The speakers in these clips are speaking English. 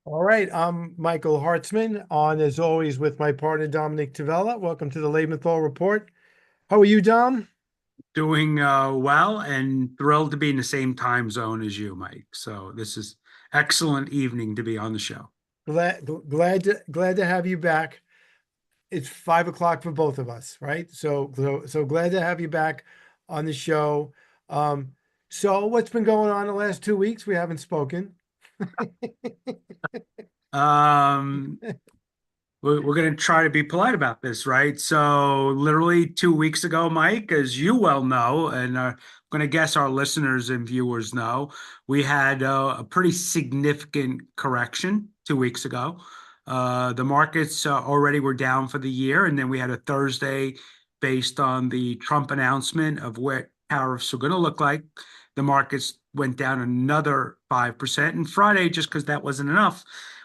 All right, I'm Michael Hartzman, on as always with my partner Dominic Tavella. Welcome to the Lebenthal Report. How are you, Dom? Doing well and thrilled to be in the same time zone as you, Mike. So this is excellent evening to be on the show. Glad to have you back. It's 5 o'clock for both of us, right? So glad to have you back on the show. Um, so what's been going on the last 2 weeks? We haven't spoken. Um, we're going to try to be polite about this, right? So literally 2 weeks ago, Mike, as you well know, and I'm going to guess our listeners and viewers know, we had a pretty significant correction 2 weeks ago. The markets already were down for the year, and then we had a Thursday based on the Trump announcement of what tariffs are going to look like. The markets went down another 5%. And Friday, just because that wasn't enough,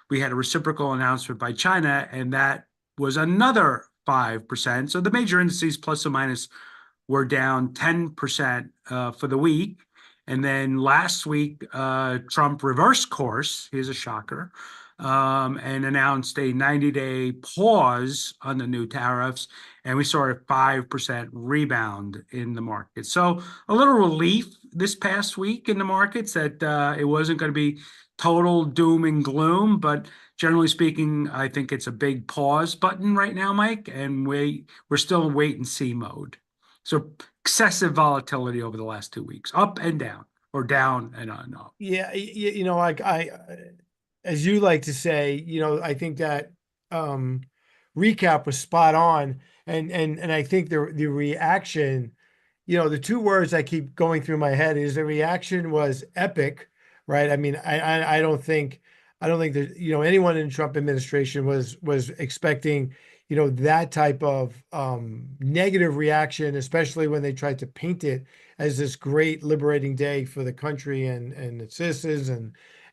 we had a reciprocal announcement by China, and that was another 5%. So the major indices, plus or minus, were down 10% for the week. And then last week, Trump reversed course. Here's a shocker. And announced a 90-day pause on the new tariffs. And we saw a 5% rebound in the market. So a little relief this past week in the markets that it wasn't going to be total doom and gloom. But generally speaking, I think it's a big pause button right now, Mike. And we're still in wait and see mode. So excessive volatility over the last 2 weeks, up and down, or down and on up. Yeah, like as you like to say, I think that um recap was spot on, and I think the reaction, the two words I keep going through my head is the reaction was epic, right? I mean, I don't think that anyone in the Trump administration was expecting that type of negative reaction, especially when they tried to paint it as this great liberating day for the country and its citizens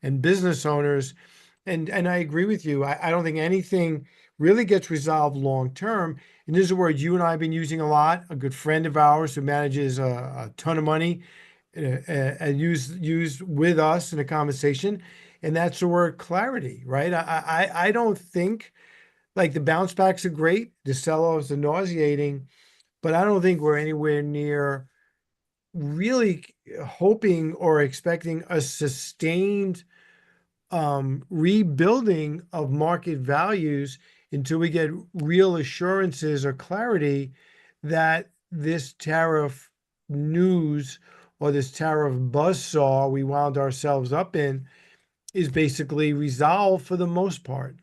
and business owners. And I agree with you. I don't think anything really gets resolved long term. And this is a word you and I have been using a lot. A good friend of ours who manages a ton of money and used with us in a conversation, and that's the word clarity, right? I don't think, like, the bounce backs are great, the sell-offs are nauseating, but I don't think we're anywhere near really hoping or expecting a sustained rebuilding of market values until we get real assurances or clarity that this tariff news or this tariff buzzsaw we wound ourselves up in is basically resolved for the most part.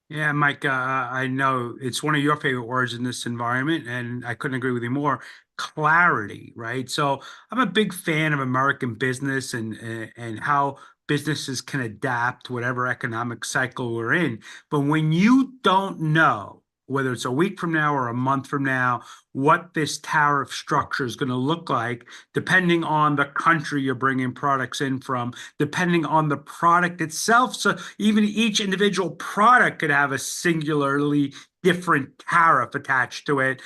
Yeah, Mike, I know it's one of your favorite words in this environment, and I couldn't agree with you more. Clarity, right? So I'm a big fan of American business and how businesses can adapt to whatever economic cycle we're in. But when you don't know whether it's a week from now or a month from now, what this tariff structure is going to look like, depending on the country you're bringing products in from, depending on the product itself. So even each individual product could have a singularly different tariff attached to it.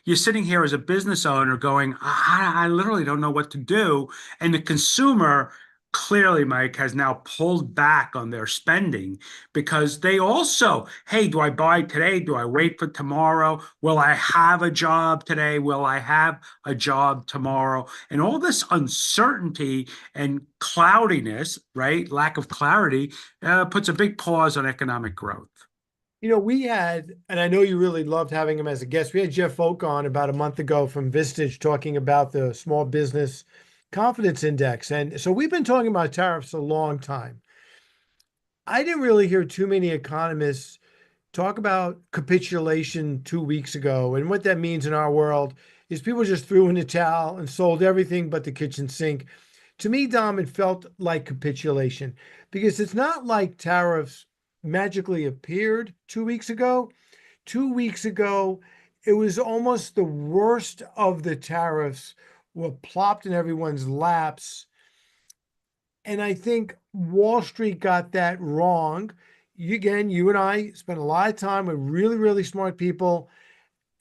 You're sitting here as a business owner going, I literally don't know what to do. And the consumer clearly, Mike, has now pulled back on their spending because they also, hey, do I buy today? Do I wait for tomorrow? Will I have a job today? Will I have a job tomorrow? And all this uncertainty and cloudiness, right? Lack of clarity puts a big pause on economic growth. We had, and I know you really loved having him as a guest. We had Jeff Oak on about a month ago from Vistage talking about the small business confidence index. And so we've been talking about tariffs a long time. I didn't really hear too many economists talk about capitulation 2 weeks ago. And what that means in our world is people just threw in the towel and sold everything but the kitchen sink. To me, Dom, it felt like capitulation because it's not like tariffs magically appeared 2 weeks ago. 2 weeks ago, it was almost the worst of the tariffs were plopped in everyone's laps. And I think Wall Street got that wrong. Again, you and I spent a lot of time with really, really smart people,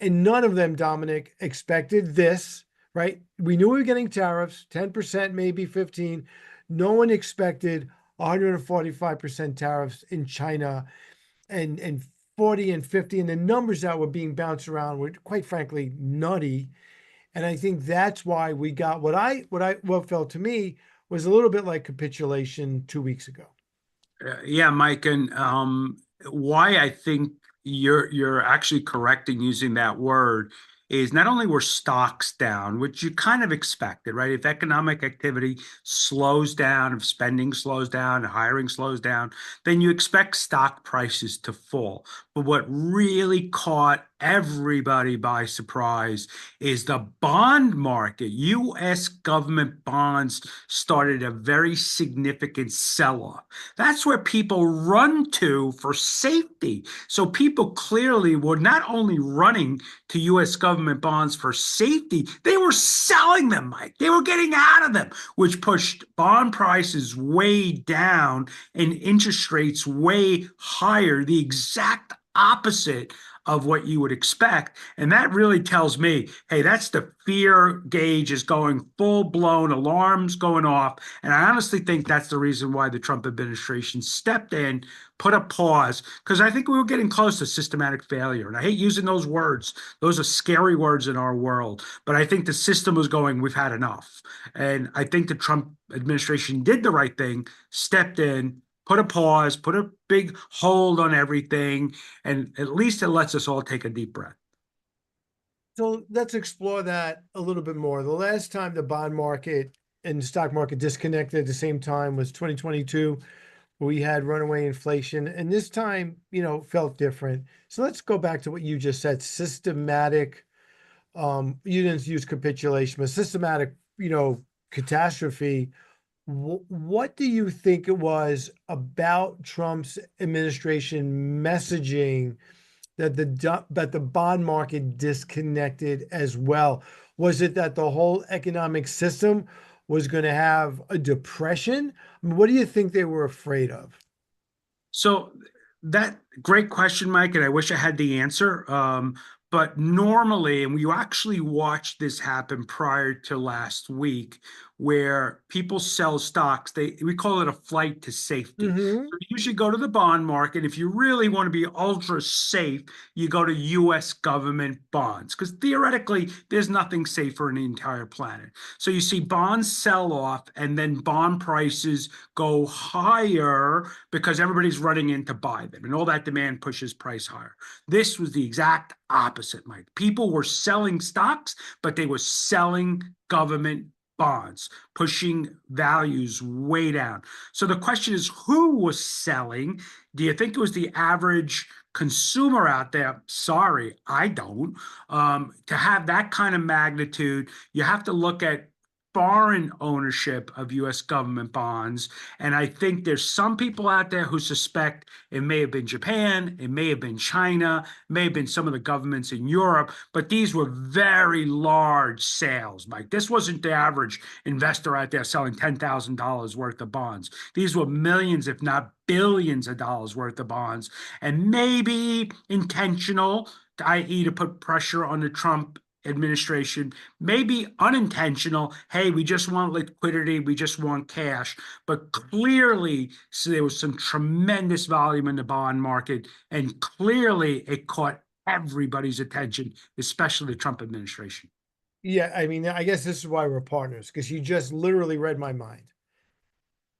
and none of them, Dominic, expected this, right? We knew we were getting tariffs, 10%, maybe 15. No one expected 145% tariffs in China, and 40 and 50, and the numbers that were being bounced around were quite frankly nutty. And I think that's why we got what felt to me was a little bit like capitulation 2 weeks ago. Yeah, Mike, and why I think you're actually correct in using that word is not only were stocks down, which you kind of expected, right? If economic activity slows down, if spending slows down, hiring slows down, then you expect stock prices to fall. But what really caught everybody by surprise is the bond market. U.S. government bonds started a very significant sell-off. That's where people run to for safety. So people clearly were not only running to US government bonds for safety, they were selling them, Mike. They were getting out of them, which pushed bond prices way down and interest rates way higher, the exact opposite of what you would expect. And that really tells me, hey, that's the fear gauge is going full blown, alarms going off. And I honestly think that's the reason why the Trump administration stepped in, put a pause, because I think we were getting close to systematic failure. And I hate using those words. Those are scary words in our world. But I think the system was going, we've had enough. And I think the Trump administration did the right thing, stepped in, put a pause, put a big hold on everything, and at least it lets us all take a deep breath. So let's explore that a little bit more. The last time the bond market and the stock market disconnected at the same time was 2022. We had runaway inflation, and this time, felt different. So let's go back to what you just said, systematic. You didn't use capitulation, but systematic, catastrophe. What do you think it was about Trump's administration messaging that the bond market disconnected as well? Was it that the whole economic system was going to have a depression? I mean, what do you think they were afraid of? So that great question, Mike, and I wish I had the answer. But normally, and we actually watched this happen prior to last week, where people sell stocks, we call it a flight to safety. Hmm. So you usually go to the bond market. If you really want to be ultra safe, you go to US government bonds, because theoretically, there's nothing safer in the entire planet. So you see bonds sell off, and then bond prices go higher because everybody's running in to buy them, and all that demand pushes price higher. This was the exact opposite, Mike. People were selling stocks, but they were selling government bonds, pushing values way down. So the question is, who was selling? Do you think it was the average consumer out there? Sorry, I don't. To have that kind of magnitude, you have to look at foreign ownership of US government bonds. And I think there's some people out there who suspect it may have been Japan, it may have been China, it may have been some of the governments in Europe, but these were very large sales, Mike. This wasn't the average investor out there selling $10,000 worth of bonds. These were millions, if not billions of dollars worth of bonds, and maybe intentional, i.e., to put pressure on the Trump administration, maybe unintentional. Hey, we just want liquidity, we just want cash. But clearly, so there was some tremendous volume in the bond market, and clearly it caught everybody's attention, especially the Trump administration. Yeah, I mean, I guess this is why we're partners, because you just literally read my mind.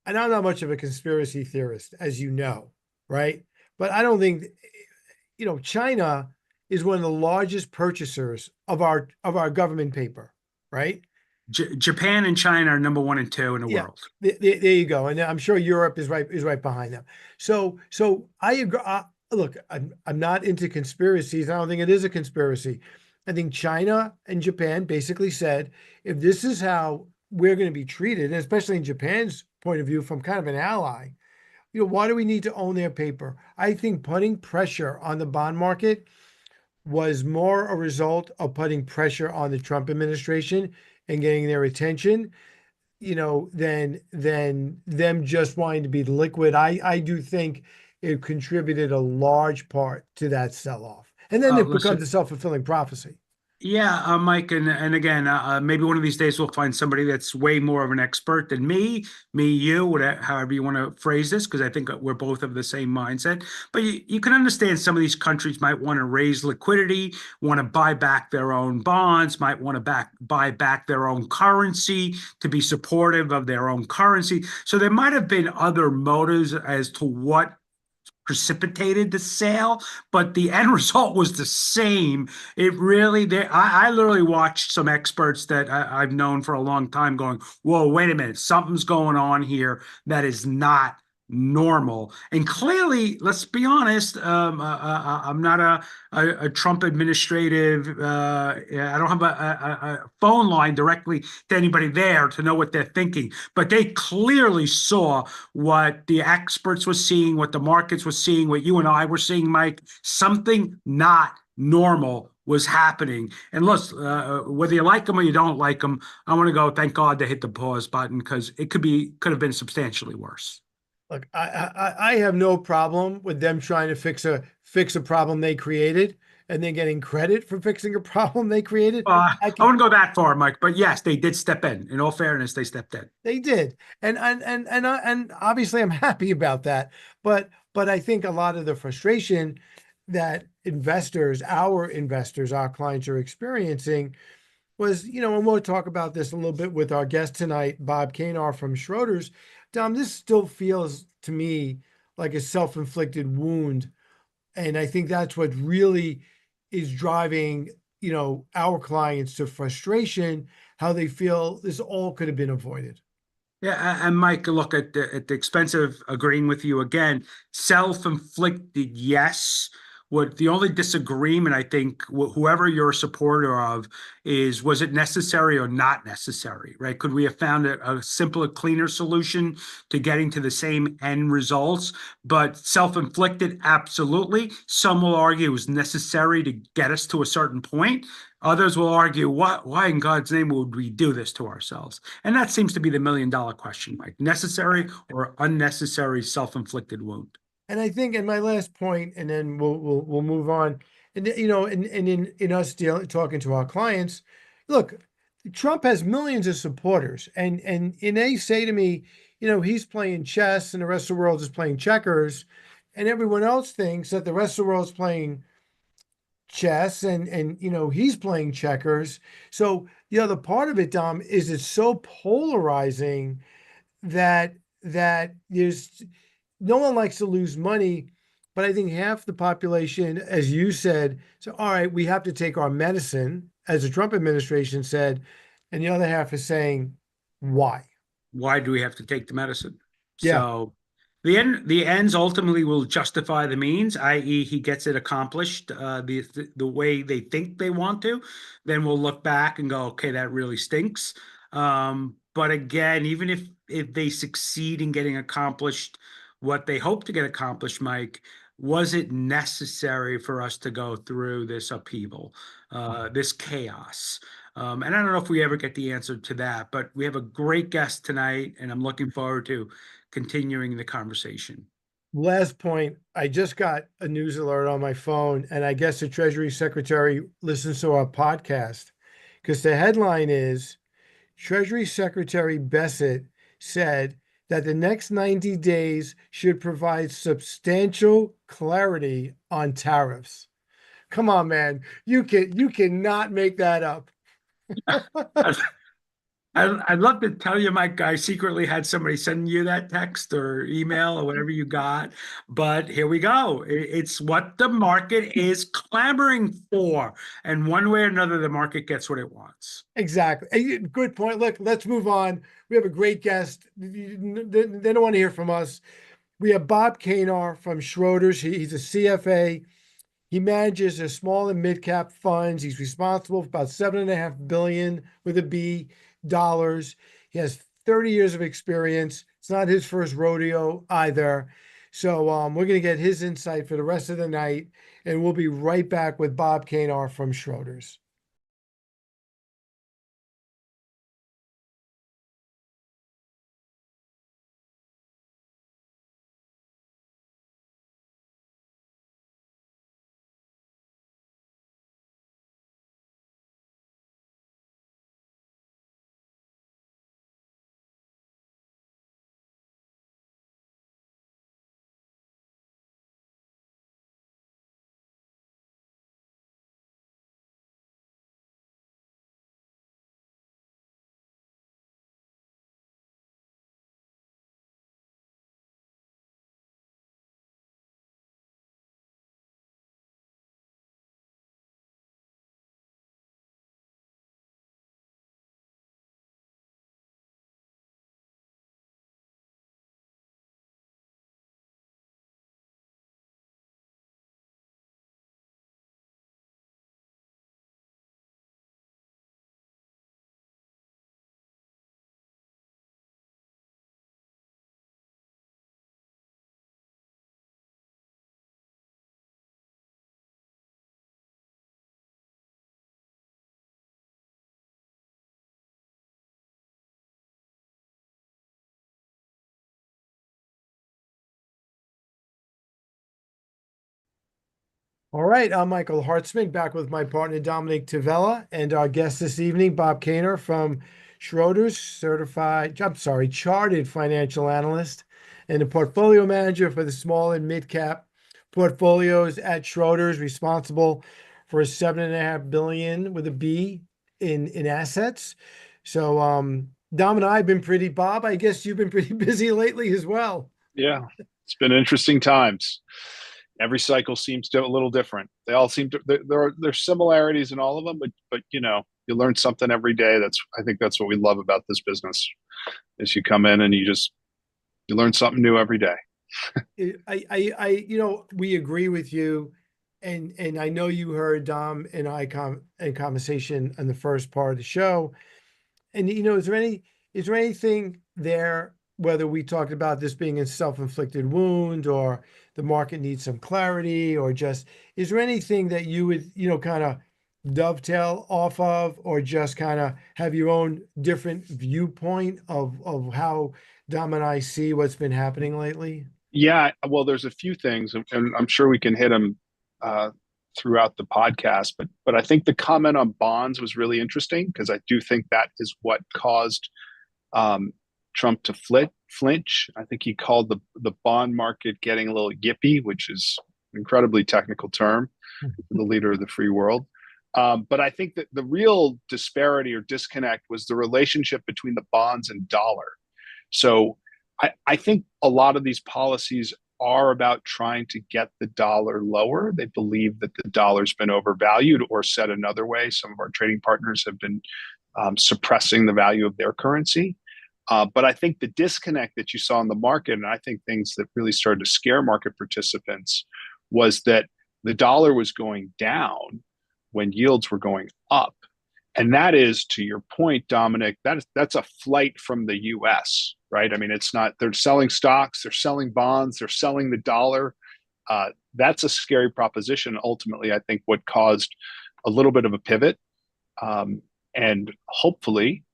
And I'm not much of a conspiracy theorist, as you know, right? But I don't think, China is one of the largest purchasers of our government paper, right? Japan and China are number one and two in the Yeah, world. there you go. And I'm sure Europe is right behind them. So I agree. Look, I'm not into conspiracies. I don't think it is a conspiracy. I think China and Japan basically said, if this is how we're going to be treated, and especially in Japan's point of view, from kind of an ally, why do we need to own their paper? I think putting pressure on the bond market was more a result of putting pressure on the Trump administration and getting their attention, than them just wanting to be liquid. I do think it contributed a large part to that sell-off. And then it becomes a Listen, self-fulfilling prophecy. Yeah, Mike, and again, maybe one of these days we'll find somebody that's way more of an expert than me, you, whatever, however you want to phrase this, because I think we're both of the same mindset. But you can understand some of these countries might want to raise liquidity, want to buy back their own bonds, might want to buy back their own currency to be supportive of their own currency. So there might have been other motives as to what precipitated the sale, but the end result was the same. It really, I literally watched some experts that I've known for a long time going, whoa, wait a minute, something's going on here that is not normal. And clearly, let's be honest, I'm not a Trump administrative, I don't have a phone line directly to anybody there to know what they're thinking, but they clearly saw what the experts were seeing, what the markets were seeing, what you and I were seeing, Mike. Something not normal was happening. And look, whether you like them or you don't like them, I want to go. Thank God they hit the pause button because it could have been substantially worse. Look, I have no problem with them trying to fix a problem they created and then getting credit for fixing a problem they created. I I can wouldn't go that far, Mike, but yes, they did step in. In all fairness, they stepped in. They did, and obviously I'm happy about that. But I think a lot of the frustration that our investors, our clients are experiencing was, and we'll talk about this a little bit with our guest tonight, Bob Kanar from Schroders. Dom, this still feels to me like a self-inflicted wound, and I think that's what really is driving, our clients to frustration, how they feel this all could have been avoided. Yeah, and Mike, look at the expense of agreeing with you again. Self-inflicted, yes. What the only disagreement I think whoever you're a supporter of is was it necessary or not necessary, right? Could we have found a simpler, cleaner solution to getting to the same end results? But self-inflicted, absolutely. Some will argue it was necessary to get us to a certain point. Others will argue, why in God's name would we do this to ourselves? And that seems to be the million-dollar question, Mike. Necessary or unnecessary self-inflicted wound? And I think, and my last point, and then we'll move on. And and in us talking to our clients, look, Trump has millions of supporters, and they say to me, he's playing chess, and the rest of the world is playing checkers, and everyone else thinks that the rest of the world's playing chess, and he's playing checkers. So the other part of it, Dom, is it's so polarizing that there's no one likes to lose money, but I think half the population, as you said, so all right, we have to take our medicine, as the Trump administration said, and the other half is saying, why? Why do we have to take the medicine? Yeah, So the ends ultimately will justify the means, i.e., he gets it accomplished the way they think they want to. Then we'll look back and go, okay, that really stinks. But again, even if they succeed in getting accomplished what they hope to get accomplished, Mike, was it necessary for us to go through this upheaval, this chaos? And I don't know if we ever get the answer to that, but we have a great guest tonight, and I'm looking forward to continuing the conversation. last point, I just got a news alert on my phone, and I guess the Treasury Secretary listens to our podcast because the headline is Treasury Secretary Bessent said that the next 90 days should provide substantial clarity on tariffs. Come on, man. You cannot make that up. I'd, I'd love to tell you, Mike, I secretly had somebody send you that text or email or whatever you got, but here we go. It's what the market is clamoring for. And one way or another, the market gets what it wants. Exactly. Good point. Look, let's move on. We have a great guest. They don't want to hear from us. We have Bob Kanar from Schroders. He's a CFA. He manages their small and mid cap funds. He's responsible for about 7.5 billion with a B dollars. He has 30 years of experience. It's not his first rodeo either. So we're going to get his insight for the rest of the night, and we'll be right back with Bob Kanar from Schroders. All right, I'm Michael Hartzman, back with my partner Dominic Tavella and our guest this evening, Bob Kaner from Schroders, chartered financial analyst and a portfolio manager for the small and mid cap portfolios at Schroders, responsible for 7.5 billion with a B in assets. So Dom and I have been pretty, Bob, I guess you've been pretty busy lately as well. Yeah, it's been interesting times. Every cycle seems to a little different. They all seem to there's similarities in all of them, but you learn something every day. I think that's what we love about this business is you come in and you learn something new every day. We agree with you, and I know you heard Dom and I in conversation in the first part of the show. And is there anything there, whether we talked about this being a self-inflicted wound or the market needs some clarity, or just is there anything that you would, kind of dovetail off of, or just kind of have your own different viewpoint of how Dom and I see what's been happening lately? Yeah, well, there's a few things, and I'm sure we can hit them uh, throughout the podcast. But I think the comment on bonds was really interesting because I do think that is what caused um, Trump to flinch. I think he called the bond market getting a little yippy, which is an incredibly technical term for the leader of the free world. But I think that the real disparity or disconnect was the relationship between the bonds and dollar. So I think a lot of these policies are about trying to get the dollar lower. They believe that the dollar's been overvalued, or said another way, some of our trading partners have been suppressing the value of their currency. But I think the disconnect that you saw in the market, and I think things that really started to scare market participants, was that the dollar was going down when yields were going up. And that is, to your point, Dominic, that's a flight from the US, right? I mean, it's not, they're selling stocks, they're selling bonds, they're selling the dollar. That's a scary proposition. Ultimately, I think what caused a little bit of a pivot, and hopefully,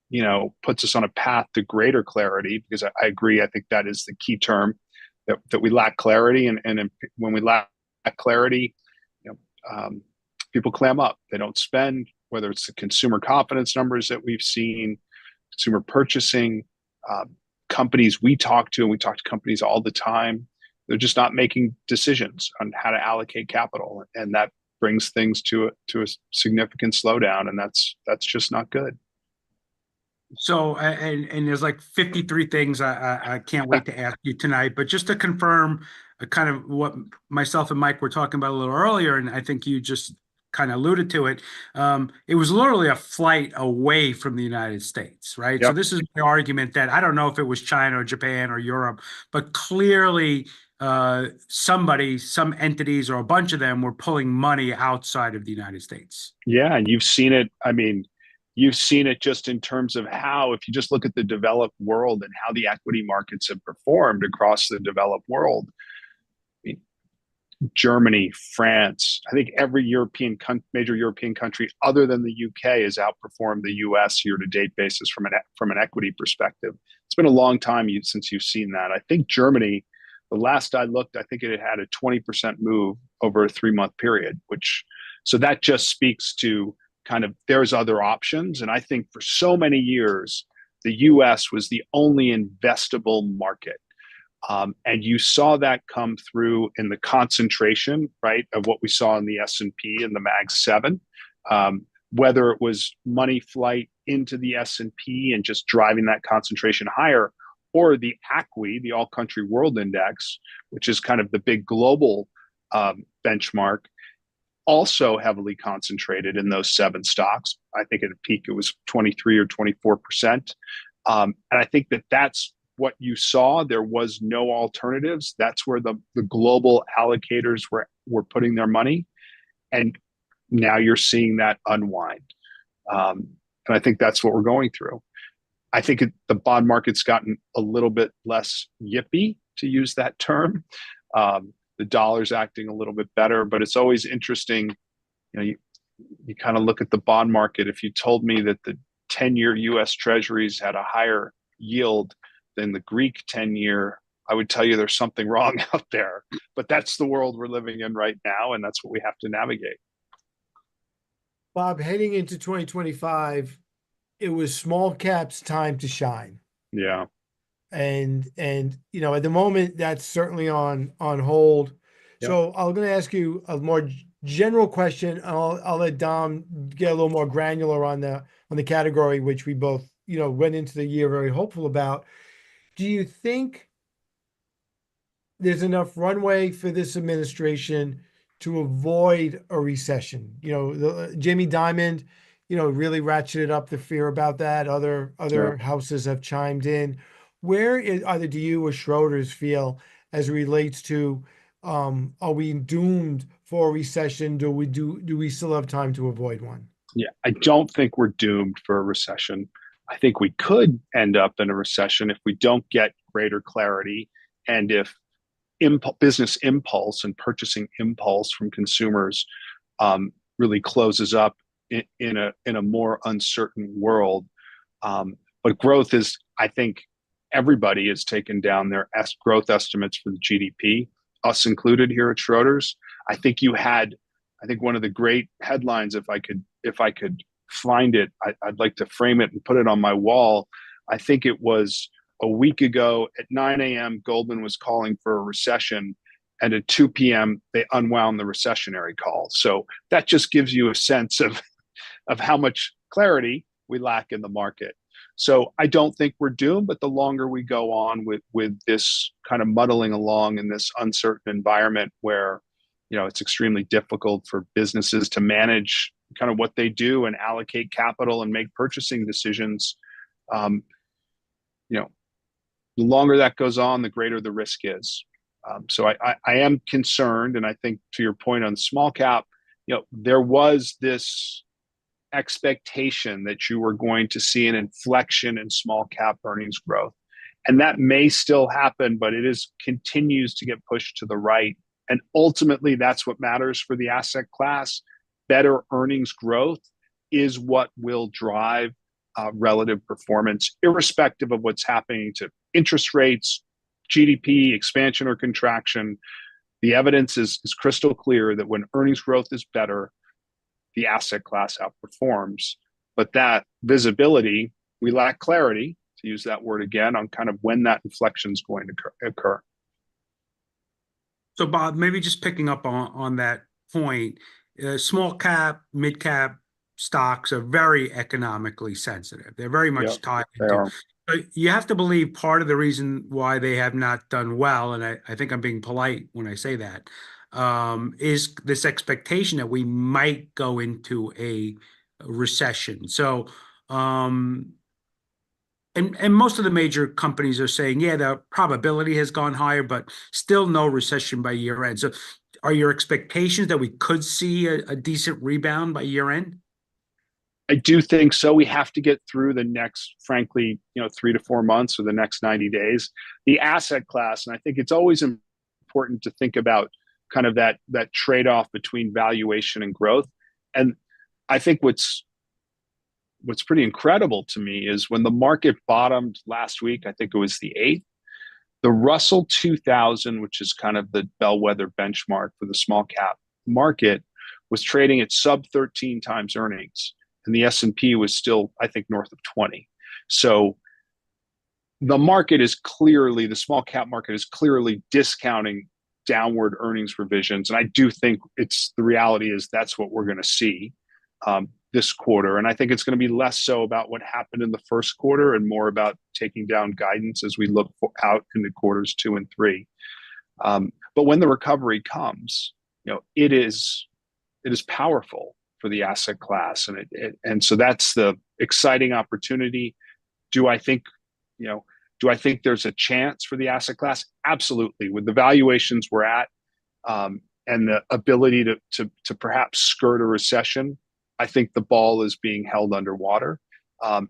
puts us on a path to greater clarity, because I agree. I think that is the key term, that we lack clarity. And when we lack clarity, you know, people clam up, they don't spend, whether it's the consumer confidence numbers that we've seen, consumer purchasing, companies we talk to, and we talk to companies all the time, they're just not making decisions on how to allocate capital. And that brings things to a significant slowdown. And that's just not good. So, and there's like 53 things I can't wait to ask you tonight, but just to confirm kind of what myself and Mike were talking about a little earlier, and I think you just kind of alluded to it. It was literally a flight away from the United States, right? So Yep. this is the argument that I don't know if it was China or Japan or Europe, but clearly some entities or a bunch of them were pulling money outside of the United States. Yeah, and you've seen it. I mean, you've seen it just in terms of how, if you just look at the developed world and how the equity markets have performed across the developed world. I mean, Germany, France, I think every major European country other than the UK has outperformed the US year to date basis from an equity perspective. It's been a long time since you've seen that. I think Germany, the last I looked, I think it had a 20% move over a 3-month period, so that just speaks to kind of there's other options. And I think for so many years, the US was the only investable market. And you saw that come through in the concentration, right, of what we saw in the S&P and the Mag 7, whether it was money flight into the S&P and just driving that concentration higher, or the ACWI, the All Country World Index, which is kind of the big global benchmark, also heavily concentrated in those 7 stocks. I think at a peak it was 23 or 24%. And I think that's what you saw. There was no alternatives. That's where the global allocators were putting their money. And now you're seeing that unwind. And I think that's what we're going through. I think the bond market's gotten a little bit less yippy, to use that term. The dollar's acting a little bit better, but it's always interesting. You kind of look at the bond market. If you told me that the 10-year US Treasuries had a higher yield than the Greek 10-year I would tell you there's something wrong out there. But that's the world we're living in right now, and that's what we have to navigate. Bob, heading into 2025, it was small caps time to shine. Yeah. And you know, at the moment that's certainly on hold. Yep. So I'm going to ask you a more general question. I'll let Dom get a little more granular on the category, which we both, you know, went into the year very hopeful about. Do you think there's enough runway for this administration to avoid a recession? You know, Jamie Dimon, you know, really ratcheted up the fear about that. Yeah. Other houses have chimed in. Where is, either do you or Schroders feel as it relates to, are we doomed for a recession? Do we still have time to avoid one? Yeah. I don't think we're doomed for a recession. I think we could end up in a recession if we don't get greater clarity, and if business impulse and purchasing impulse from consumers really closes up in a more uncertain world. But growth is, I think, everybody has taken down their growth estimates for the GDP, us included here at Schroders. I think you had, I think one of the great headlines, if I could find it, I'd like to frame it and put it on my wall. I think it was a week ago at 9 a.m., Goldman was calling for a recession. And at 2 p.m., they unwound the recessionary call. So that just gives you a sense of how much clarity we lack in the market. So I don't think we're doomed, but the longer we go on with this kind of muddling along in this uncertain environment where, you know, it's extremely difficult for businesses to manage kind of what they do and allocate capital and make purchasing decisions, you know, the longer that goes on, the greater the risk is. So I am concerned, and I think to your point on small cap, you know, there was this expectation that you were going to see an inflection in small cap earnings growth, and that may still happen, but it is continues to get pushed to the right. And ultimately, that's what matters for the asset class. Better earnings growth is what will drive relative performance, irrespective of what's happening to interest rates, GDP, expansion or contraction. The evidence is crystal clear that when earnings growth is better, the asset class outperforms. But that visibility, we lack clarity, to use that word again, on kind of when that inflection is going to occur. So, Bob, maybe just picking up on that point, small cap, mid cap stocks are very economically sensitive. They're very much Yep, tied they into. are. But you have to believe part of the reason why they have not done well, and I think I'm being polite when I say that, is this expectation that we might go into a recession. So, and most of the major companies are saying, yeah, the probability has gone higher, but still no recession by year end. So are your expectations that we could see a decent rebound by year end? I do think so. We have to get through the next, frankly, you know, 3 to 4 months or the next 90 days. The asset class, and I think it's always important to think about kind of that trade-off between valuation and growth. And I think what's pretty incredible to me is when the market bottomed last week, I think it was the 8th, the Russell 2000, which is kind of the bellwether benchmark for the small cap market, was trading at sub 13 times earnings. And the S&P was still, I think, north of 20. So the market is clearly, the small cap market is clearly discounting downward earnings revisions. And I do think the reality is that's what we're going to see this quarter. And I think it's going to be less so about what happened in the first quarter and more about taking down guidance as we look out into quarters 2 and 3. But when the recovery comes, you know, it is powerful for the asset class. And so that's the exciting opportunity. Do I think there's a chance for the asset class? Absolutely. With the valuations we're at, and the ability to perhaps skirt a recession, I think the ball is being held underwater.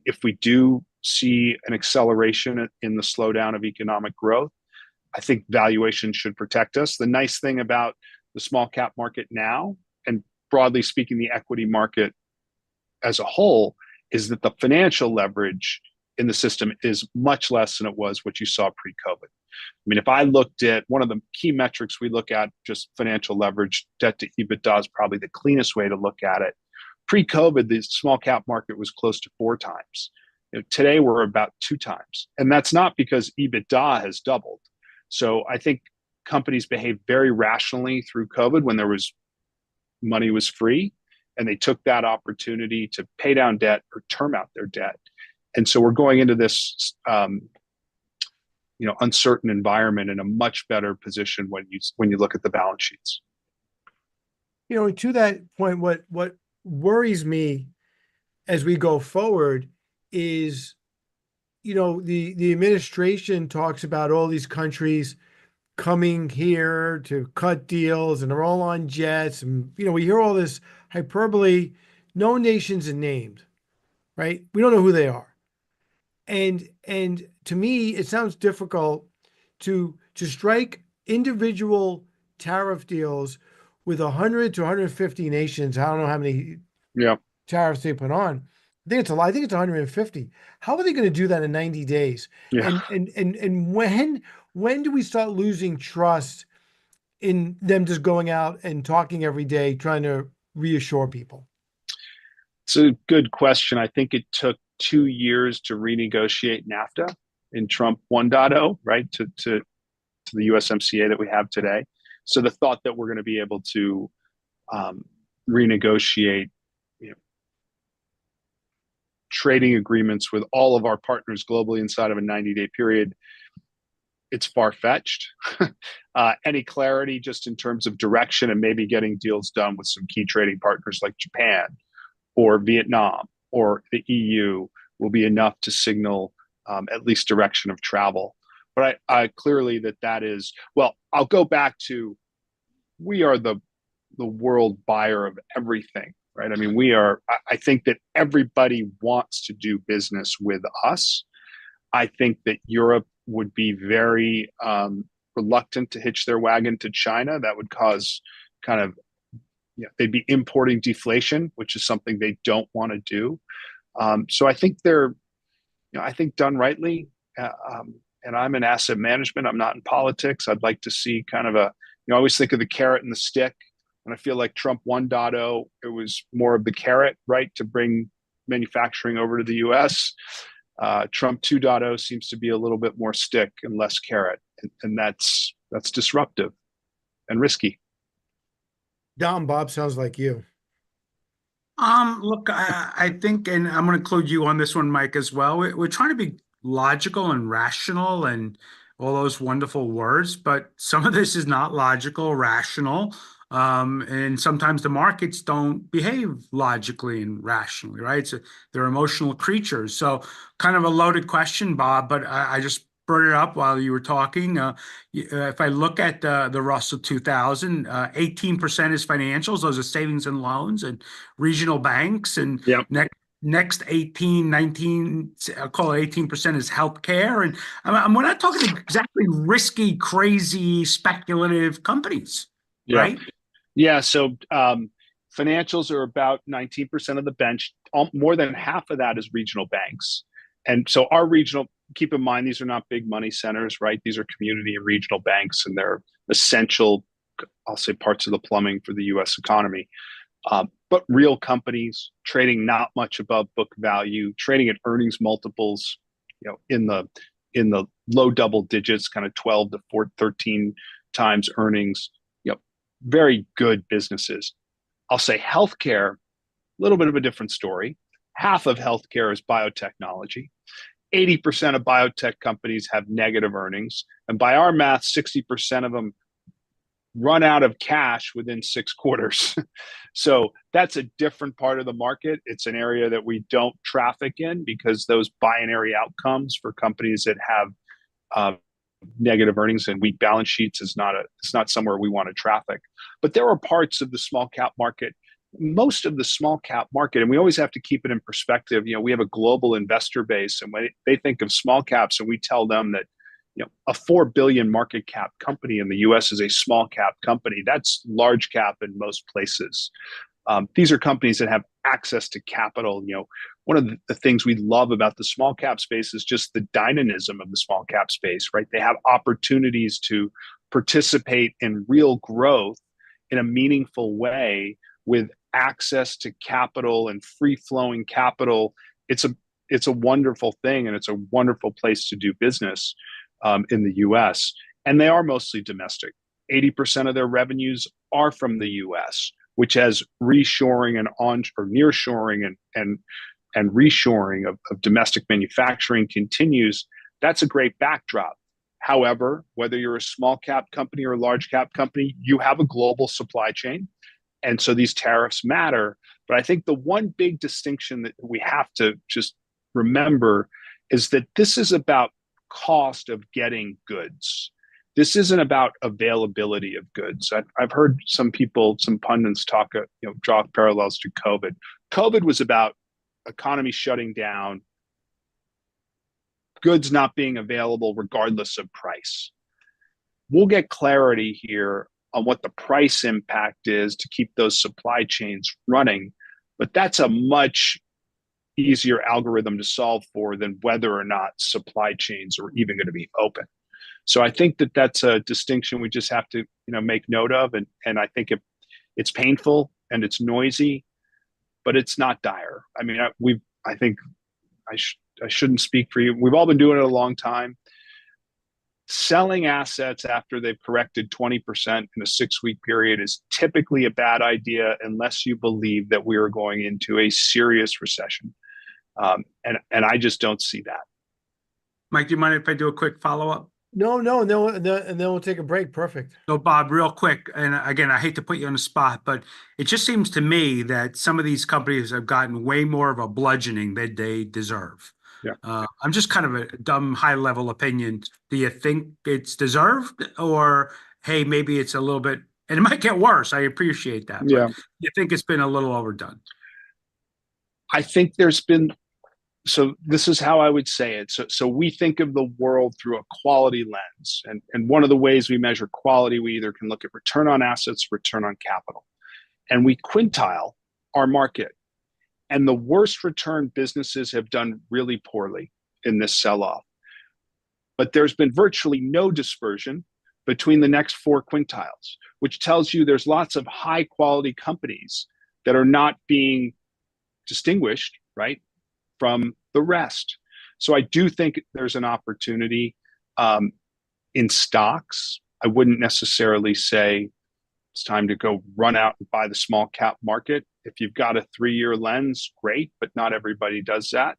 If we do see an acceleration in the slowdown of economic growth, I think valuation should protect us. The nice thing about the small cap market now, and broadly speaking, the equity market as a whole, is that the financial leverage in the system is much less than it was what you saw pre-COVID. mean, if I looked at one of the key metrics we look at, just financial leverage, debt to EBITDA is probably the cleanest way to look at it. Pre-COVID, the small cap market was close to 4 times. Today we're about 2 times, and that's not because EBITDA has doubled. So I think companies behaved very rationally through COVID when money was free, and they took that opportunity to pay down debt or term out their debt. And so we're going into this uncertain environment in a much better position when you look at the balance sheets. To that point, what worries me as we go forward is, the administration talks about all these countries coming here to cut deals, and they're all on jets, and we hear all this hyperbole. No nations are named, right? We don't know who they are. And to me, it sounds difficult to strike individual tariff deals with 100 to 150 nations. I don't know how many tariffs they put on. I think it's a lot. I think it's 150. How are they going to do that in 90 days? Yeah. And when do we start losing trust in them just going out and talking every day, trying to reassure people? It's a good question. I think it took 2 years to renegotiate NAFTA in Trump 1.0, right, to the USMCA that we have today. So the thought that we're going to be able to renegotiate trading agreements with all of our partners globally inside of a 90-day period, it's far-fetched. Any clarity just in terms of direction and maybe getting deals done with some key trading partners like Japan or Vietnam or the EU will be enough to signal at least direction of travel. But I clearly that is, well, I'll go back to, we are the world buyer of everything, right? I mean, I think that everybody wants to do business with us. I think that Europe would be very reluctant to hitch their wagon to China. That would cause they'd be importing deflation, which is something they don't want to do. So I think I think done rightly, and I'm in asset management, I'm not in politics. I'd like to see kind of I always think of the carrot and the stick. And I feel like Trump 1.0, it was more of the carrot, right, to bring manufacturing over to the US. Trump 2.0 seems to be a little bit more stick and less carrot. And that's disruptive and risky. Dom, Bob sounds like you. Look, I think, and I'm going to include you on this one, Mike, as well. We're trying to be logical and rational and all those wonderful words, but some of this is not logical, rational. And sometimes the markets don't behave logically and rationally, right? So they're emotional creatures. So kind of a loaded question, Bob, but I just brought it up while you were talking. If I look at the Russell 2000, 18% is financials. Those are savings and loans and regional banks. And next 18, 19, I'll call it 18% is healthcare. And we're not talking exactly risky, crazy, speculative companies, right? Yeah. So financials are about 19% of the bench. More than half of that is regional banks. And so our regional, keep in mind, these are not big money centers, right? These are community and regional banks, and they're essential, I'll say, parts of the plumbing for the US economy. But real companies trading not much above book value, trading at earnings multiples, in the low double digits, kind of 12 to 13 times earnings, very good businesses. I'll say healthcare, a little bit of a different story. Half of healthcare is biotechnology. 80% of biotech companies have negative earnings. And by our math, 60% of them run out of cash within 6 quarters. So that's a different part of the market. It's an area that we don't traffic in because those binary outcomes for companies that have negative earnings and weak balance sheets it's not somewhere we want to traffic. But there are parts of the small cap market, most of the small cap market, and we always have to keep it in perspective. We have a global investor base, and when they think of small caps, and we tell them that a 4 billion market cap company in the US is a small cap company. That's large cap in most places. These are companies that have access to capital. One of the things we love about the small cap space is just the dynamism of the small cap space, right? They have opportunities to participate in real growth in a meaningful way with access to capital and free flowing capital. It's a wonderful thing, and it's a wonderful place to do business in the U.S. And they are mostly domestic. 80% of their revenues are from the U.S., which has reshoring and nearshoring and reshoring of domestic manufacturing continues. That's a great backdrop. However, whether you're a small cap company or a large cap company, you have a global supply chain. And so these tariffs matter. But I think the one big distinction that we have to just remember is that this is about cost of getting goods. This isn't about availability of goods. I've heard some people, some pundits talk, draw parallels to COVID. COVID was about economy shutting down, goods not being available regardless of price. We'll get clarity here on what the price impact is to keep those supply chains running, but that's a much easier algorithm to solve for than whether or not supply chains are even going to be open. So I think that that's a distinction we just have to, make note of, and I think it's painful and it's noisy, but it's not dire. I mean, I think I shouldn't speak for you. We've all been doing it a long time. Selling assets after they've corrected 20% in a 6-week period is typically a bad idea unless you believe that we are going into a serious recession. And I just don't see that. Mike, do you mind if I do a quick follow-up? No, and then we'll take a break. Perfect. So, Bob, real quick, and again, I hate to put you on the spot, but it just seems to me that some of these companies have gotten way more of a bludgeoning than they deserve. Yeah. I'm just kind of a dumb, high-level opinion. Do you think it's deserved, or hey, maybe it's a little bit, and it might get worse. I appreciate that, Yeah. but you think it's been a little overdone? I think there's been. So this is how I would say it. So we think of the world through a quality lens. And one of the ways we measure quality, we either can look at return on assets, return on capital. And we quintile our market. And the worst return businesses have done really poorly in this sell-off. But there's been virtually no dispersion between the next 4 quintiles, which tells you there's lots of high quality companies that are not being distinguished, right, from the rest. So I do think there's an opportunity in stocks. I wouldn't necessarily say it's time to go run out and buy the small cap market. If you've got a 3-year lens, great, but not everybody does that.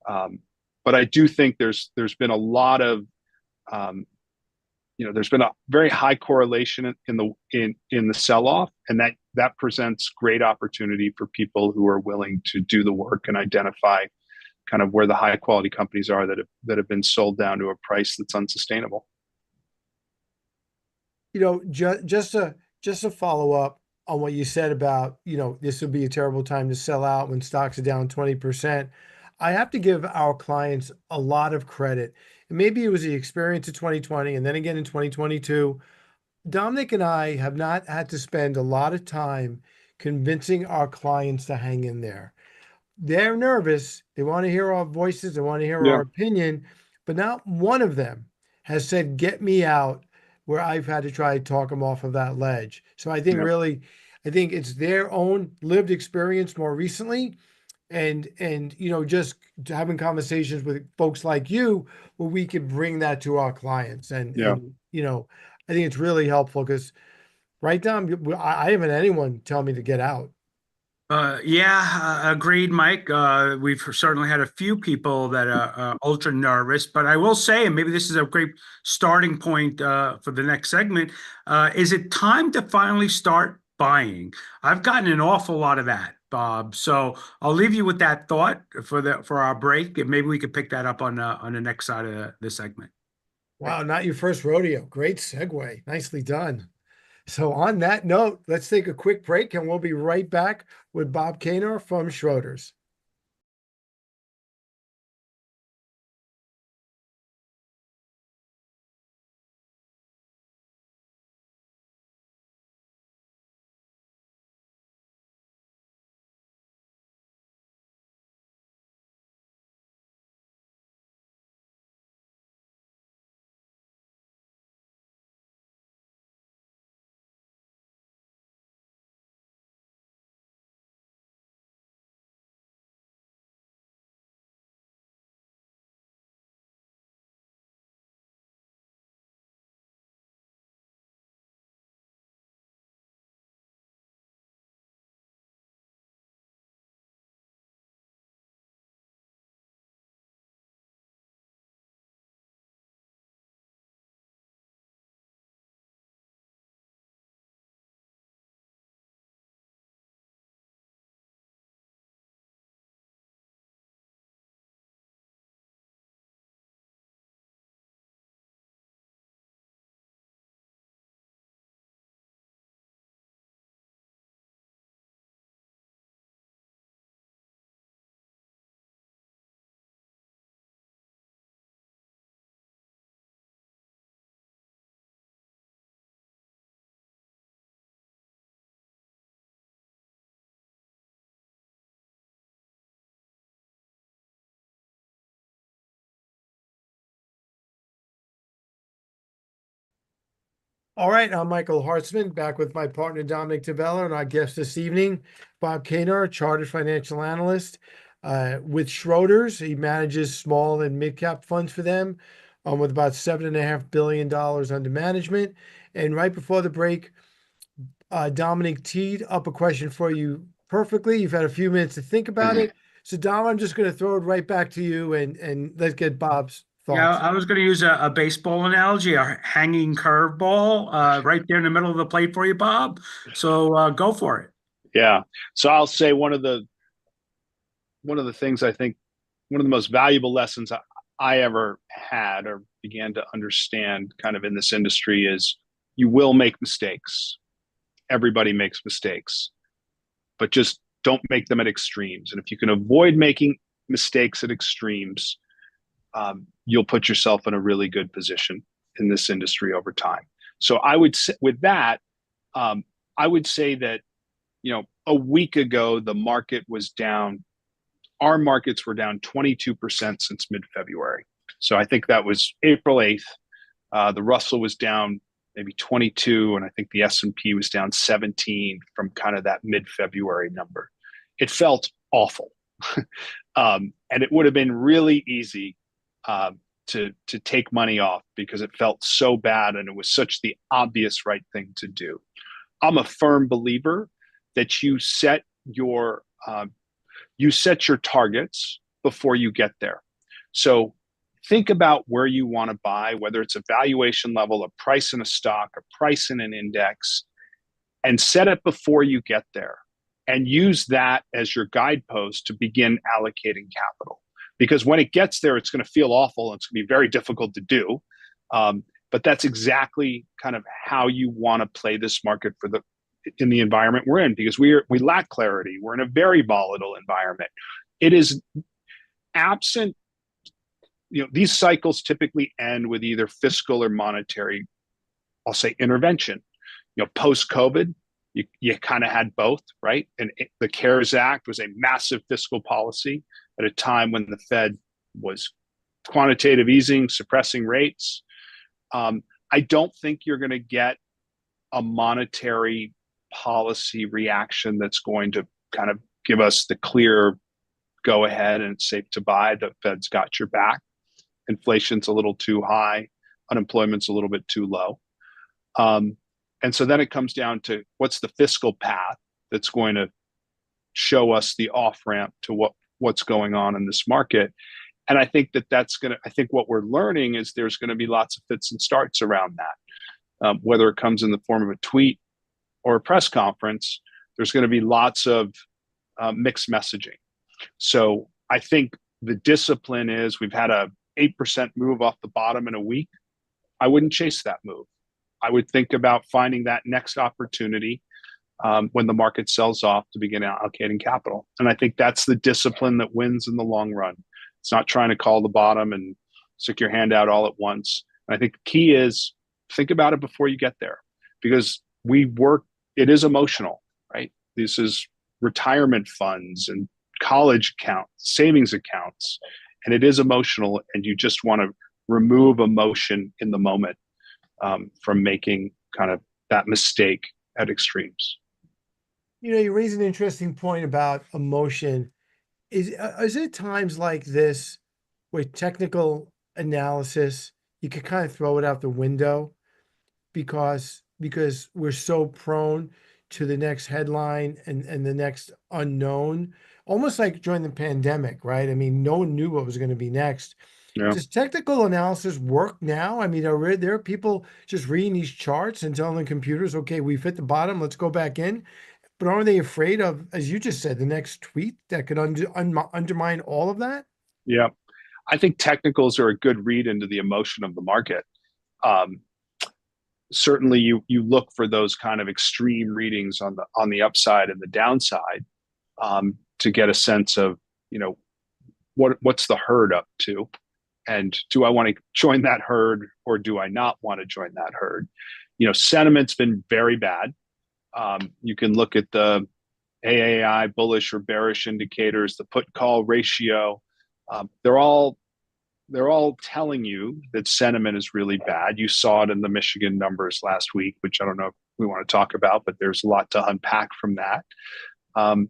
But I do think there's been a lot of there's been a very high correlation in the sell-off, and that presents great opportunity for people who are willing to do the work and identify kind of where the high quality companies are that have been sold down to a price that's unsustainable. Just to follow up on what you said about, this would be a terrible time to sell out when stocks are down 20%. I have to give our clients a lot of credit. And maybe it was the experience of 2020 and then again in 2022. Dominic and I have not had to spend a lot of time convincing our clients to hang in there. They're nervous. They want to hear our voices. They want to hear our opinion, but not one of them has said, get me out, where I've had to try to talk them off of that ledge. So I think I think it's their own lived experience more recently. And just having conversations with folks like you, where we can bring that to our clients. And I think it's really helpful because right now I haven't had anyone tell me to get out. Agreed, Mike. We've certainly had a few people that are ultra nervous, but I will say, and maybe this is a great starting point for the next segment, is it time to finally start buying? I've gotten an awful lot of that, Bob. So I'll leave you with that thought for our break, and maybe we could pick that up on the next side of the segment. Wow, not your first rodeo. Great segue. Nicely done. So on that note, let's take a quick break and we'll be right back with Bob Kaner from Schroders. All right, I'm Michael Hartzman, back with my partner Dominic Tavella and our guest this evening, Bob Kaner, chartered financial analyst with Schroders. He manages small and mid-cap funds for them, with about $7.5 billion under management. And right before the break, Dominic teed up a question for you perfectly. You've had a few minutes to think about Mhm. it. So Dom, I'm just going to throw it right back to you, and let's get Bob's Yeah, thoughts. I was going to use a baseball analogy, a hanging curveball, right there in the middle of the plate for you, Bob. So go for it. Yeah. So I'll say one of the things I think one of the most valuable lessons I ever had or began to understand kind of in this industry is you will make mistakes. Everybody makes mistakes, but just don't make them at extremes. And if you can avoid making mistakes at extremes, you'll put yourself in a really good position in this industry over time. So I would say with that, um, I would say that, a week ago, the market was down. Our markets were down 22% since mid-February. So I think that was April 8th. The Russell was down maybe 22, and I think the S&P was down 17 from kind of that mid-February number. It felt awful. And it would have been really easy to take money off because it felt so bad and it was such the obvious right thing to do. I'm a firm believer that you set your targets before you get there. So think about where you want to buy, whether it's a valuation level, a price in a stock, a price in an index, and set it before you get there. And use that as your guidepost to begin allocating capital. Because when it gets there, it's going to feel awful and it's going to be very difficult to do. But that's exactly kind of how you want to play this market in the environment we're in, because we lack clarity. We're in a very volatile environment. It is absent, these cycles typically end with either fiscal or monetary, I'll say, intervention. Post COVID, you kind of had both, right? And the CARES Act was a massive fiscal policy at a time when the Fed was quantitative easing, suppressing rates. I don't think you're going to get a monetary policy reaction that's going to kind of give us the clear go ahead and it's safe to buy. The Fed's got your back. Inflation's a little too high. Unemployment's a little bit too low. And so then it comes down to what's the fiscal path that's going to show us the off ramp to what's going on in this market. And I think I think what we're learning is there's going to be lots of fits and starts around that. Whether it comes in the form of a tweet or a press conference, there's going to be lots of mixed messaging. So I think the discipline is we've had a 8% move off the bottom in a week. I wouldn't chase that move. I would think about finding that next opportunity when the market sells off to begin allocating capital. And I think that's the discipline that wins in the long run. It's not trying to call the bottom and stick your hand out all at once. And I think the key is think about it before you get there, because it is emotional, right? This is retirement funds and college accounts, savings accounts, and it is emotional. And you just want to remove emotion in the moment from making kind of that mistake at extremes. You raise an interesting point about emotion. Is it times like this where technical analysis, you could kind of throw it out the window because we're so prone to the next headline and the next unknown, almost like during the pandemic, right? I mean, no one knew what was going to be next. Yeah. Does technical analysis work now? I mean, there are people just reading these charts and telling the computers, okay, we've hit the bottom, let's go back in. But aren't they afraid of, as you just said, the next tweet that could undermine all of that? Yeah. I think technicals are a good read into the emotion of the market. Um, Certainly you look for those kind of extreme readings on the upside and the downside to get a sense of, what's the herd up to, and do I want to join that herd or do I not want to join that herd? Sentiment's been very bad. You can look at the AAI bullish or bearish indicators, the put call ratio. They're all they're all telling you that sentiment is really bad. You saw it in the Michigan numbers last week, which I don't know if we want to talk about, but there's a lot to unpack from that. Um,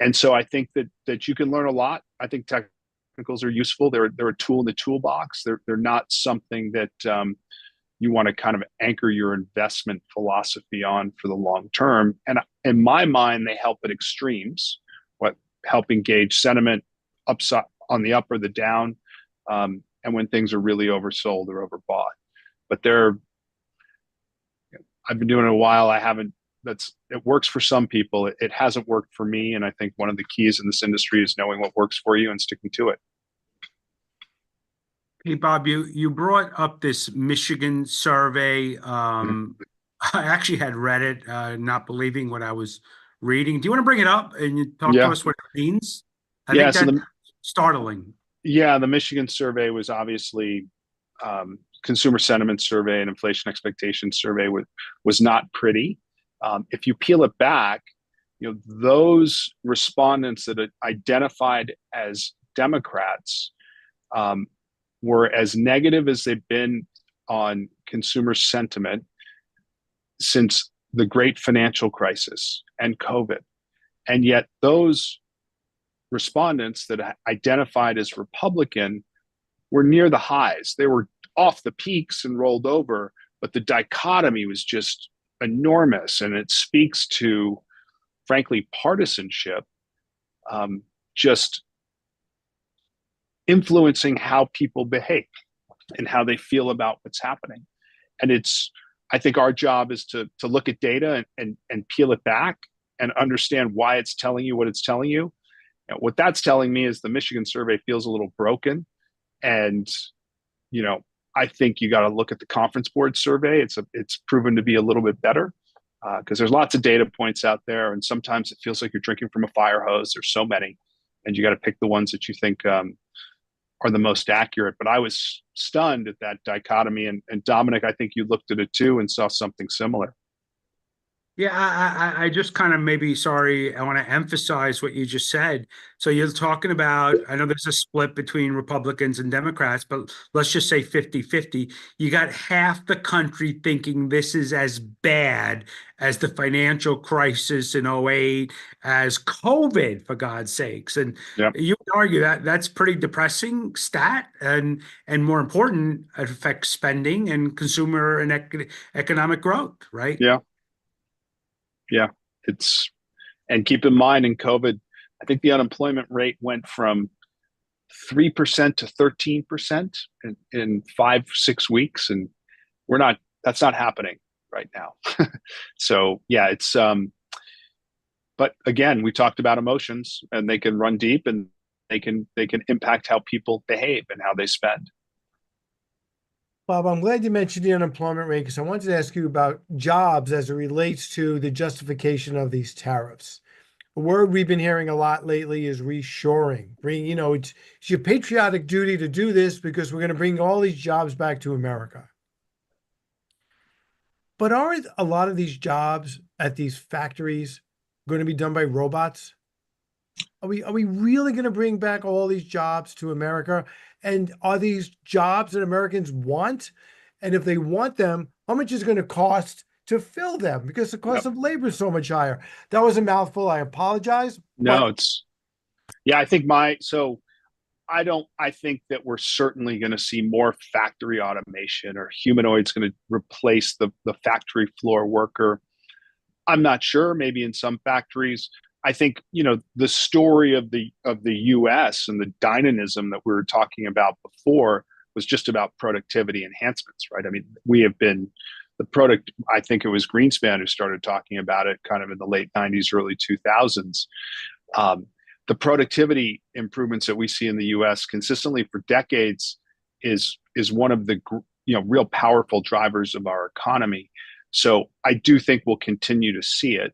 and so I think that you can learn a lot. I think technicals are useful. They're a tool in the toolbox. They're not something that you want to kind of anchor your investment philosophy on for the long term. And in my mind, they help at extremes. What help engage sentiment upside on the up or the down, and when things are really oversold or overbought. But I've been doing it a while. I haven't. It works for some people. It hasn't worked for me. And I think one of the keys in this industry is knowing what works for you and sticking to it. Hey, Bob, you brought up this Michigan survey. I actually had read it, not believing what I was reading. Do you want to bring it up and you talk to Yeah, us what it means? I yeah. think So that's the startling. yeah the Michigan survey was obviously consumer sentiment survey and inflation expectation survey was not pretty. If you peel it back, those respondents that identified as Democrats um, were as negative as they've been on consumer sentiment since the great financial crisis and COVID. And yet those respondents that identified as Republican were near the highs. They were off the peaks and rolled over, but the dichotomy was just enormous. And it speaks to, frankly, partisanship, just influencing how people behave and how they feel about what's happening. And I think our job is to look at data and peel it back and understand why it's telling you what it's telling you. And what that's telling me is the Michigan survey feels a little broken. And, I think you got to look at the conference board survey. It's proven to be a little bit better because there's lots of data points out there. And sometimes it feels like you're drinking from a fire hose. There's so many, and you got to pick the ones that you think are the most accurate. But I was stunned at that dichotomy. And Dominic, I think you looked at it too and saw something similar. Yeah, I just kind of maybe, sorry, I want to emphasize what you just said. So you're talking about, I know there's a split between Republicans and Democrats, but let's just say 50-50. You got half the country thinking this is as bad as the financial crisis in '08, as COVID, for God's sakes. And Yeah, you would argue that that's pretty depressing stat, and more important, it affects spending and consumer and economic growth, right? yeah, yeah. And keep in mind in COVID, I think the unemployment rate went from 3% to 13% in 5-6 weeks. And that's not happening right now. So yeah, but again, we talked about emotions and they can run deep and they can impact how people behave and how they spend. Bob, I'm glad you mentioned the unemployment rate because I wanted to ask you about jobs as it relates to the justification of these tariffs. A word we've been hearing a lot lately is reshoring. It's your patriotic duty to do this because we're going to bring all these jobs back to America. But aren't a lot of these jobs at these factories going to be done by robots? Are we really going to bring back all these jobs to America? And are these jobs that Americans want? And if they want them, how much is it going to cost to fill them? Because the cost Yep. of labor is so much higher. That was a mouthful. I apologize. No, But yeah, I think that we're certainly going to see more factory automation or humanoids going to replace the factory floor worker. I'm not sure, maybe in some factories. I think, the story of the US and the dynamism that we were talking about before was just about productivity enhancements, right? I mean, we have been I think it was Greenspan who started talking about it kind of in the late 90s, early 2000s. The productivity improvements that we see in the US consistently for decades is one of the real powerful drivers of our economy. So I do think we'll continue to see it.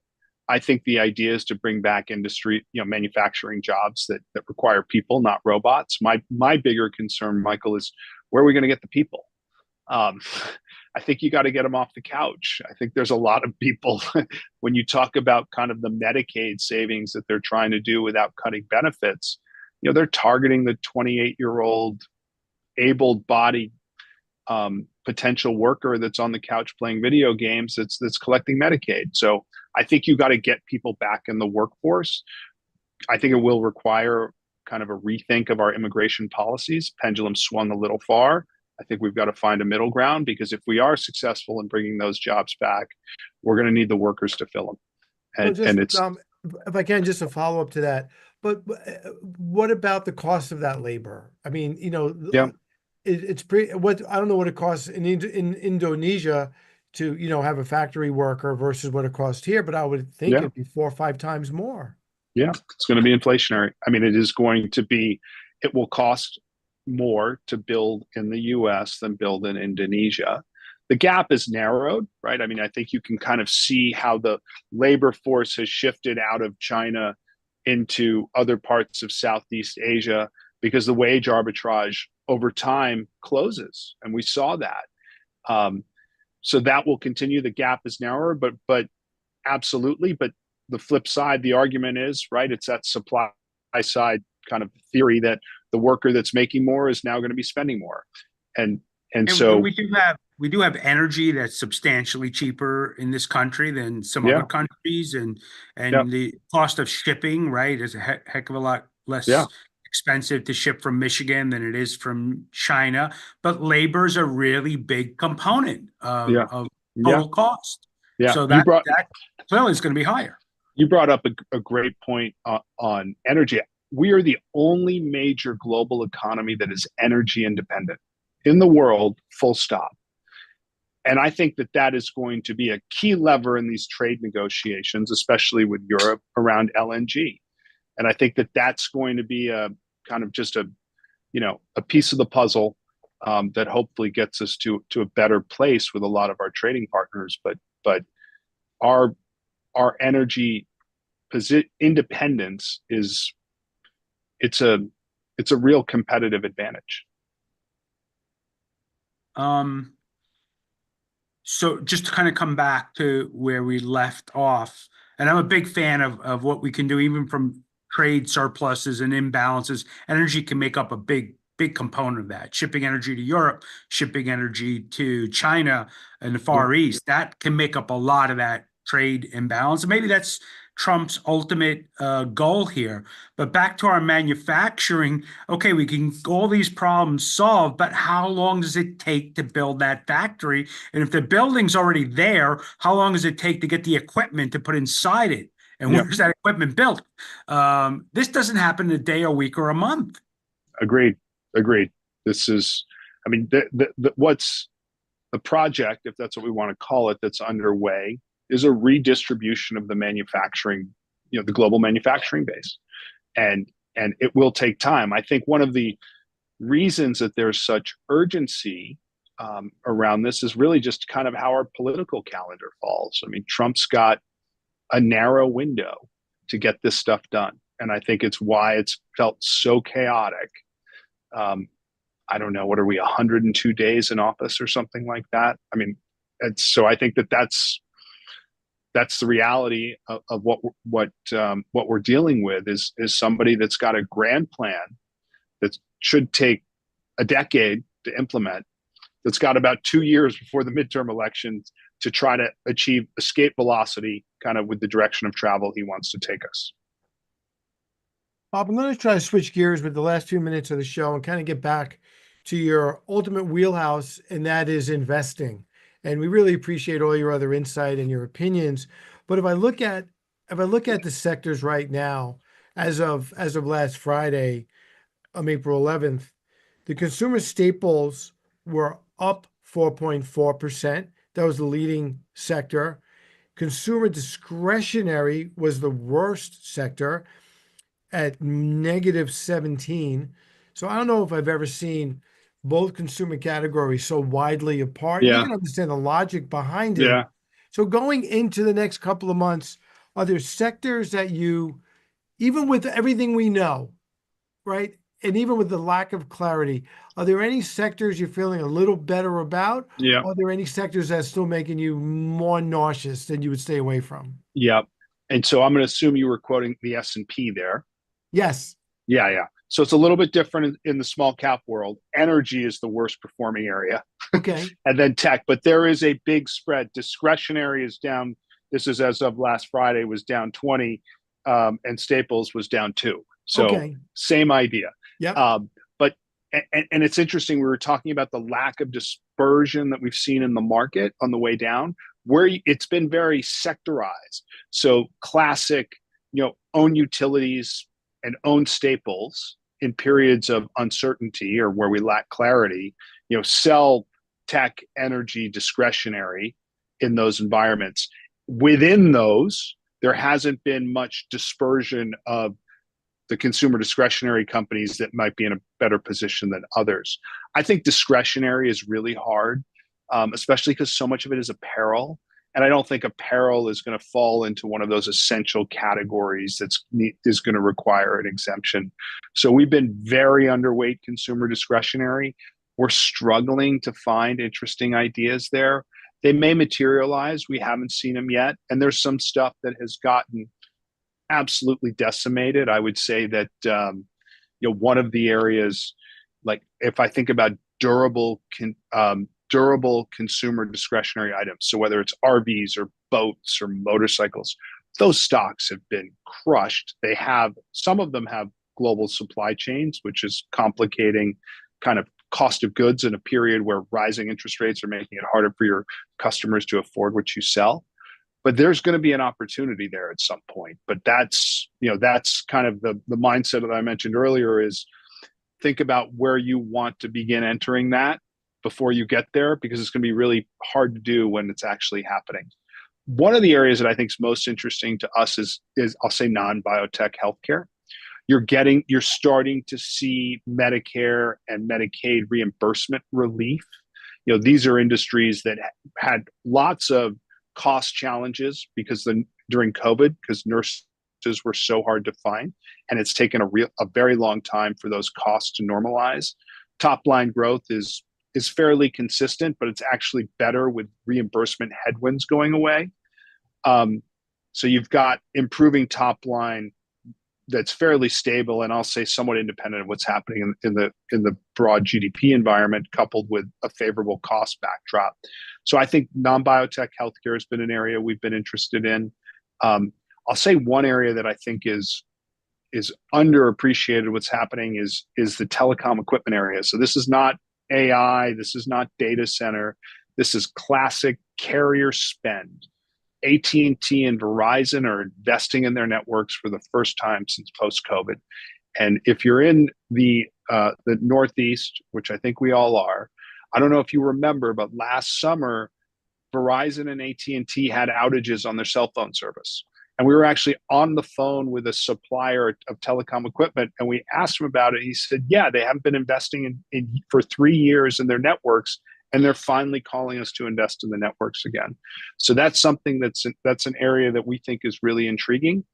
I think the idea is to bring back industry, manufacturing jobs that require people, not robots. My bigger concern, Michael, is where are we going to get the people? I think you got to get them off the couch. I think there's a lot of people when you talk about kind of the Medicaid savings that they're trying to do without cutting benefits, they're targeting the 28-year-old able-bodied potential worker that's on the couch playing video games that's collecting Medicaid. So I think you got to get people back in the workforce. I think it will require kind of a rethink of our immigration policies. Pendulum swung a little far. I think we've got to find a middle ground, because if we are successful in bringing those jobs back, we're going to need the workers to fill them. Well, And just it's if I can, just a follow up to that. But what about the cost of that labor? I mean, yeah, it's pretty. What I don't know what it costs in Indonesia to have a factory worker versus what it costs here, but I would think yeah, it'd be 4 or 5 times more. yeah. It's going to be inflationary. I mean, it is going to be. It will cost more to build in the U.S. than build in Indonesia. The gap is narrowed, right? I mean, I think you can kind of see how the labor force has shifted out of China into other parts of Southeast Asia, because the wage arbitrage over time closes, and we saw that. So that will continue. The gap is narrower, but absolutely. But the flip side, the argument is, right, it's that supply side kind of theory that the worker that's making more is now going to be spending more, and and And so we do have energy that's substantially cheaper in this country than some other yeah, countries, and yeah, the cost of shipping, right, is a heck of a lot yeah, less expensive to ship from Michigan than it is from China. But labor is a really big component yeah, of yeah, total cost. yeah. So that clearly is going to be higher. You brought up a great point on energy. We are the only major global economy that is energy independent in the world, full stop. And I think that that is going to be a key lever in these trade negotiations, especially with Europe around LNG. And I think that that's going to be a kind of just a piece of the puzzle that hopefully gets us to a better place with a lot of our trading partners. But our energy independence is it's a it's a real competitive advantage. Um, So just to kind of come back to where we left off, and I'm a big fan of what we can do, even from trade surpluses and imbalances. Energy can make up a big component of that. Shipping energy to Europe, shipping energy to China and the Yeah, Far East, that can make up a lot of that trade imbalance. And maybe that's Trump's ultimate goal here. But back to our manufacturing, okay, we can all these problems solved, but how long does it take to build that factory? And if the building's already there, how long does it take to get the equipment to put inside it? And yeah, where's that equipment built? This doesn't happen in a day, a week, or a month. agreed, agreed. This is, I mean, what's the project, if that's what we want to call it, that's underway, is a redistribution of the manufacturing, the global manufacturing base, and it will take time. I think one of the reasons that there's such urgency around this is really just kind of how our political calendar falls. I mean, Trump's got a narrow window to get this stuff done, and I think it's why it's felt so chaotic. I don't know, what are we, 102 days in office or something like that? I mean, so I think that's the reality of what we're dealing with is somebody that's got a grand plan that should take a decade to implement, that's got about 2 years before the midterm elections to try to achieve escape velocity kind of with the direction of travel he wants to take us. Bob, I'm going to try to switch gears with the last few minutes of the show and kind of get back to your ultimate wheelhouse, and that is investing. And we really appreciate all your other insight and your opinions. But if I look at the sectors right now, as of last Friday, April 11th, the consumer staples were up 4.4%. That was the leading sector. Consumer discretionary was the worst sector at negative 17. So I don't know if I've ever seen both consumer categories so widely apart. And you Yeah, can understand the logic behind it. yeah, So going into the next couple of months, are there sectors that you, even with everything we know, right? And even with the lack of clarity, are there any sectors you're feeling a little better about? yeah, Are there any sectors that's still making you more nauseous than you would stay away from? yeah. And so I'm going to assume you were quoting the S&P there. Yes. Yeah, yeah. So it's a little bit different in the small cap world. Energy is the worst performing area, Okay. and then tech. But there is a big spread. Discretionary is down. This is as of last Friday, was down 20, and Staples was down 2. So Okay. same idea. Yep. But and it's interesting. We were talking about the lack of dispersion that we've seen in the market on the way down, where it's been very sectorized. So classic, own utilities and own staples in periods of uncertainty or where we lack clarity, sell tech, energy, discretionary in those environments. Within those, there hasn't been much dispersion of the consumer discretionary companies that might be in a better position than others. I think discretionary is really hard, especially because so much of it is apparel. And I don't think apparel is going to fall into one of those essential categories that's is going to require an exemption. So we've been very underweight consumer discretionary. We're struggling to find interesting ideas there. They may materialize. We haven't seen them yet. And there's some stuff that has gotten absolutely decimated. I would say that one of the areas, like if I think about durable consumer discretionary items, so whether it's RVs or boats or motorcycles, those stocks have been crushed. Some of them have global supply chains, which is complicating kind of cost of goods in a period where rising interest rates are making it harder for your customers to afford what you sell. But there's going to be an opportunity there at some point. But that's kind of the mindset that I mentioned earlier, is think about where you want to begin entering that before you get there, because it's going to be really hard to do when it's actually happening. One of the areas that I think is most interesting to us is I'll say non-biotech healthcare. You're starting to see Medicare and Medicaid reimbursement relief. These are industries that had lots of cost challenges during COVID, because nurses were so hard to find, and it's taken a very long time for those costs to normalize. Top line growth is fairly consistent, but it's actually better with reimbursement headwinds going away. So you've got improving top line that's fairly stable, and I'll say somewhat independent of what's happening in the broad GDP environment, coupled with a favorable cost backdrop. So I think non-biotech healthcare has been an area we've been interested in. I'll say one area that I think is underappreciated what's happening is the telecom equipment area. So this is not AI, this is not data center, this is classic carrier spend. AT&T and Verizon are investing in their networks for the first time since post-COVID. And if you're in the Northeast, which I think we all are, I don't know if you remember, but last summer, Verizon and AT&T had outages on their cell phone service. And we were actually on the phone with a supplier of telecom equipment, and we asked him about it. He said, yeah, they haven't been investing in for 3 years in their networks, and they're finally calling us to invest in the networks again. So that's something that's an area that we think is really intriguing.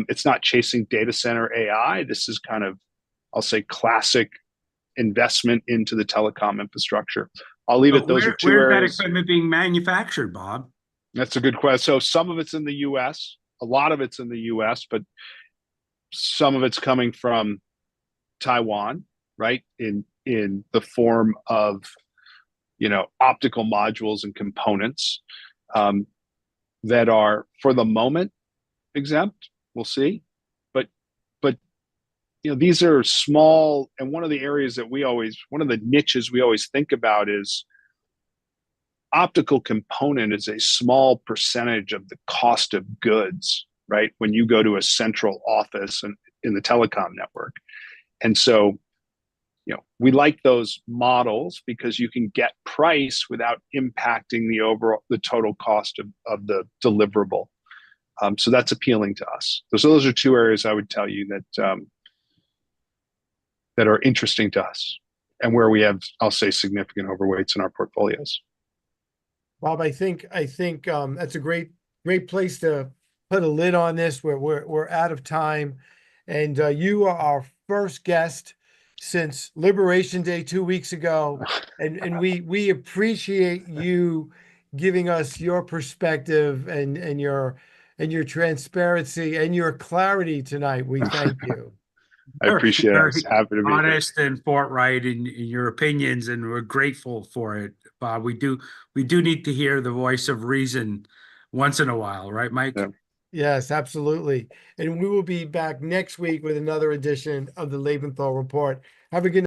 It's not chasing data center AI. This is kind of, I'll say, classic investment into the telecom infrastructure. I'll leave it. Those are two where's areas. that equipment being manufactured, Bob? That's a good question. So some of it's in the U.S., a lot of it's in the U.S., but some of it's coming from Taiwan, right? In the form of optical modules and components that are, for the moment, exempt. We'll see, but these are small. And one of the niches we always think about is optical component is a small percentage of the cost of goods, right? When you go to a central office and in the telecom network, and so we like those models because you can get price without impacting the total cost of the deliverable. So that's appealing to us. So those are two areas I would tell you that are interesting to us, and where we have, I'll say, significant overweights in our portfolios. Bob, I think that's a great place to put a lid on this. We're out of time, and you are our first guest since Liberation Day 2 weeks ago, and we appreciate you giving us your perspective and your transparency and your clarity tonight. We thank you. I appreciate it. I was Very happy to be here. honest and forthright in your opinions, and we're grateful for it, Bob. We do need to hear the voice of reason once in a while, right, Mike? Yeah. Yes, absolutely. And we will be back next week with another edition of the Lebenthal Report. Have a good